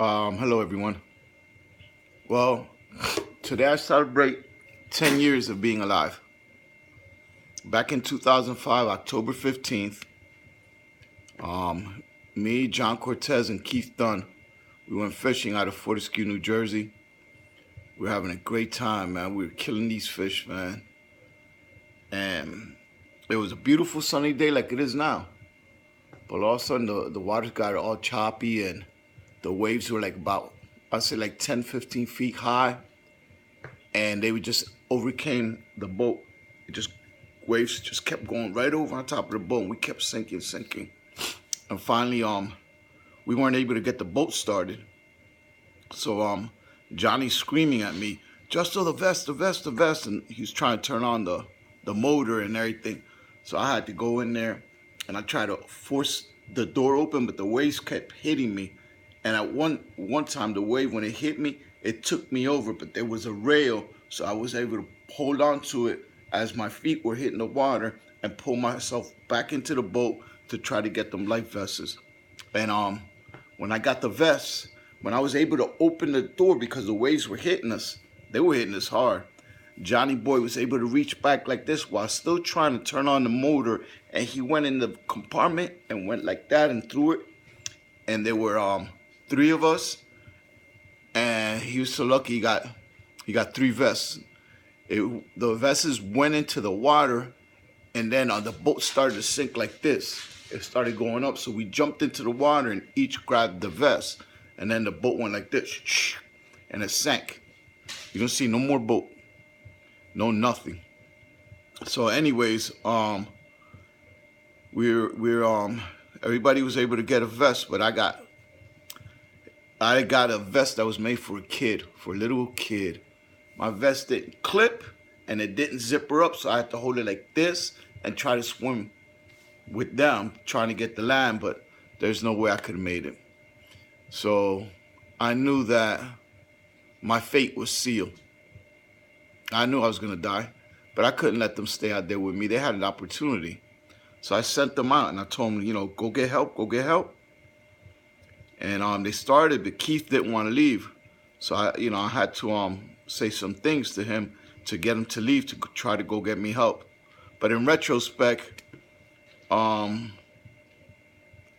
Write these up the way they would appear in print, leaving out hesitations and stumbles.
Hello everyone. Well, today I celebrate 10 years of being alive. Back in 2005, October 15th, me, John Cortez, and Keith Dunn, we went fishing out of Fortescue, New Jersey. We were having a great time, man. We were killing these fish, man. And it was a beautiful sunny day like it is now. But all of a sudden, the waters got all choppy and the waves were like about, I'd say like 10, 15 feet high. And they would just overcame the boat. It just waves just kept going right over on top of the boat. And we kept sinking. And finally, we weren't able to get the boat started. So Johnny's screaming at me, Justo, the vest, and he's trying to turn on the motor and everything. So I had to go in there and I tried to force the door open, but the waves kept hitting me. And at one time, the wave, when it hit me, it took me over, but there was a rail, so I was able to hold on to it as my feet were hitting the water and pull myself back into the boat to try to get them life vests. And when I got the vests, when I was able to open the door because the waves were hitting us, they were hitting us hard. Johnny Boy was able to reach back like this while still trying to turn on the motor, and he went in the compartment and went like that and threw it. And there were three of us, and he was so lucky he got three vests. The vests went into the water, and then the boat started to sink like this. It started going up, so we jumped into the water and each grabbed the vest, and then the boat went like this, and it sank. You don't see no more boat, no nothing. So, anyways, everybody was able to get a vest, but I got a vest that was made for a kid, for a little kid. My vest didn't clip and it didn't zipper up, so I had to hold it like this and try to swim with them, trying to get the land, but there's no way I could have made it. So I knew that my fate was sealed. I knew I was going to die, but I couldn't let them stay out there with me. They had an opportunity. So I sent them out and I told them, go get help. And they started, but Keith didn't want to leave. So I had to say some things to him to get him to leave to try to go get me help. But in retrospect, I'm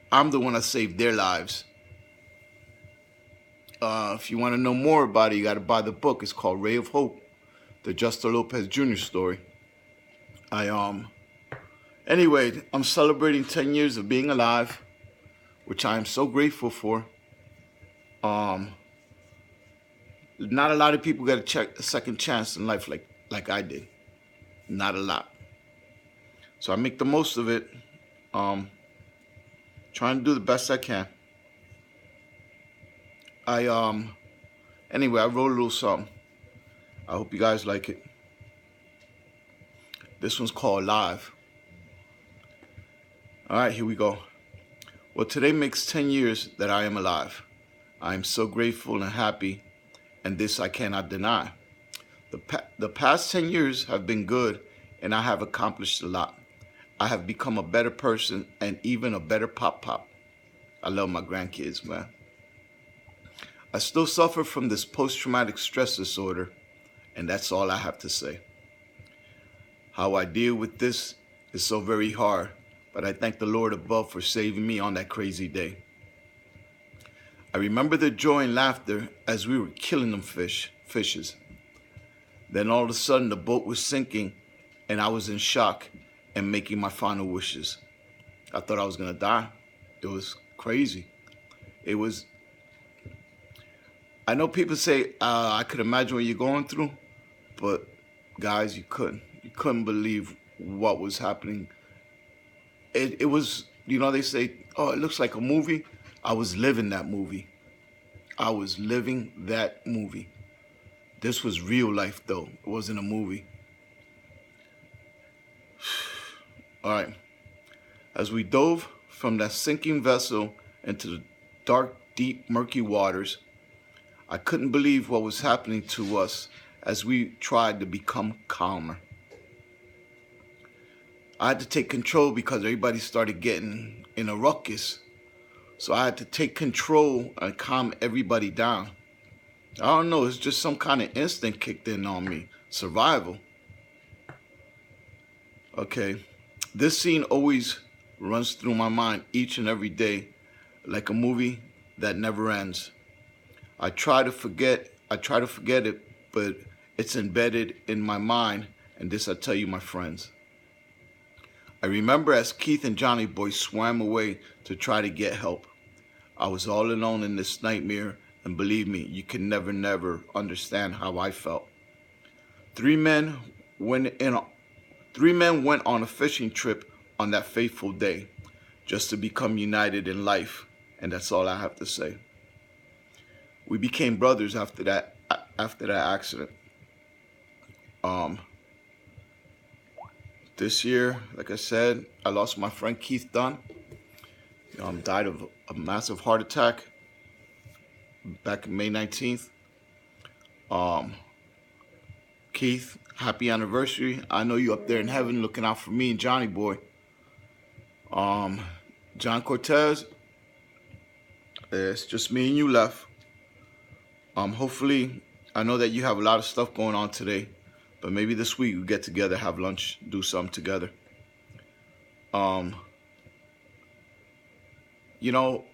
the one that saved their lives. If you want to know more about it, you got to buy the book. It's called Ray of Hope, the Justo Lopez Jr. story. Anyway, I'm celebrating 10 years of being alive, which I am so grateful for. Not a lot of people get a second chance in life like I did. Not a lot. So I make the most of it. Trying to do the best I can. Anyway, I wrote a little something. I hope you guys like it. This one's called Live. All right, here we go. Well, today makes 10 years that I am alive. I am so grateful and happy, and this I cannot deny. The past 10 years have been good, and I have accomplished a lot. I have become a better person and even a better pop. I love my grandkids, man. I still suffer from this post-traumatic stress disorder, and that's all I have to say. How I deal with this is so very hard, but I thank the Lord above for saving me on that crazy day. I remember the joy and laughter as we were killing them fishes. Then all of a sudden the boat was sinking and I was in shock and making my final wishes. I thought I was gonna die. It was crazy. I know people say, I could imagine what you're going through, but guys, you couldn't. You couldn't believe what was happening. It was, they say, oh, it looks like a movie. I was living that movie. This was real life, though. It wasn't a movie. All right. As we dove from that sinking vessel into the dark, deep, murky waters, I couldn't believe what was happening to us as we tried to become calmer. I had to take control because everybody started getting in a ruckus. So I had to take control and calm everybody down. I don't know, it's just some kind of instinct kicked in on me. Survival. Okay. This scene always runs through my mind each and every day like a movie that never ends. I try to forget it, but it's embedded in my mind, and this I tell you, my friends. I remember as Keith and Johnny Boy swam away to try to get help. I was all alone in this nightmare, and believe me, you can never understand how I felt. Three men went in. Three men went on a fishing trip on that fateful day, just to become united in life, and that's all I have to say. We became brothers after that. After that accident. Um, this year, like I said, I lost my friend Keith Dunn. Died of a massive heart attack back May 19th. Keith, happy anniversary. I know you up there in heaven looking out for me and Johnny Boy. John Cortez, it's just me and you left. Hopefully, I know that you have a lot of stuff going on today, but maybe this week we get together, have lunch, do something together. You know,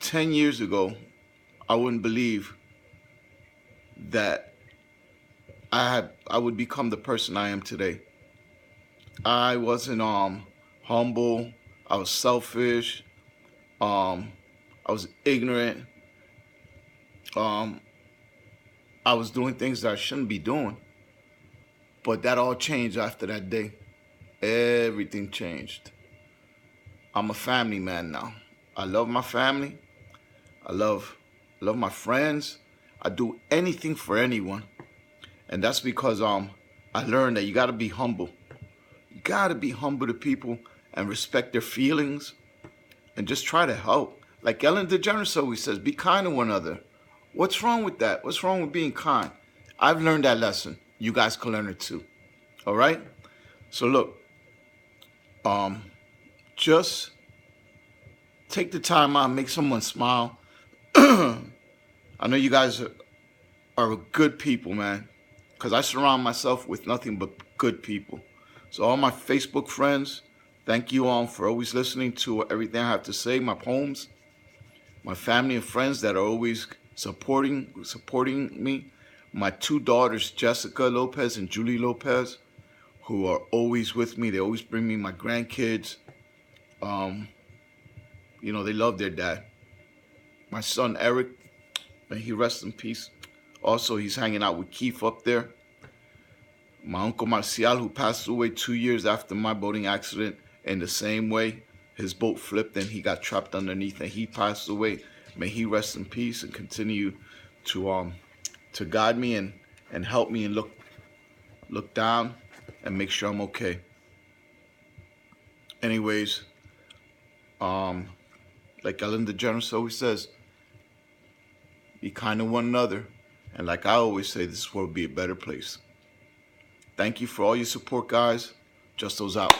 10 years ago, I wouldn't believe that I would become the person I am today. I wasn't humble. I was selfish. I was ignorant. I was doing things that I shouldn't be doing. But that all changed after that day. Everything changed. I'm a family man now. I love my family. I love my friends. I do anything for anyone. And that's because I learned that you gotta be humble. You gotta be humble to people and respect their feelings and just try to help. Like Ellen DeGeneres always says, be kind to one another. What's wrong with that? What's wrong with being kind? I've learned that lesson. You guys can learn it too. All right? So look, just take the time out, make someone smile. I know you guys are good people, man, because I surround myself with nothing but good people. So all my Facebook friends, thank you all for always listening to everything I have to say, my poems. My family and friends that are always supporting me. My two daughters, Jessica Lopez and Julie Lopez, who are always with me. They always bring me my grandkids. They love their dad. My son, Eric, may he rest in peace. Also, he's hanging out with Keith up there. My uncle Marcial, who passed away 2 years after my boating accident in the same way. His boat flipped and he got trapped underneath and he passed away. May he rest in peace and continue to guide me and help me and look down and make sure I'm okay. Anyways, like Ellen DeGeneres always says, be kind to one another. And like I always say, this world will be a better place. Thank you for all your support, guys. Justos out.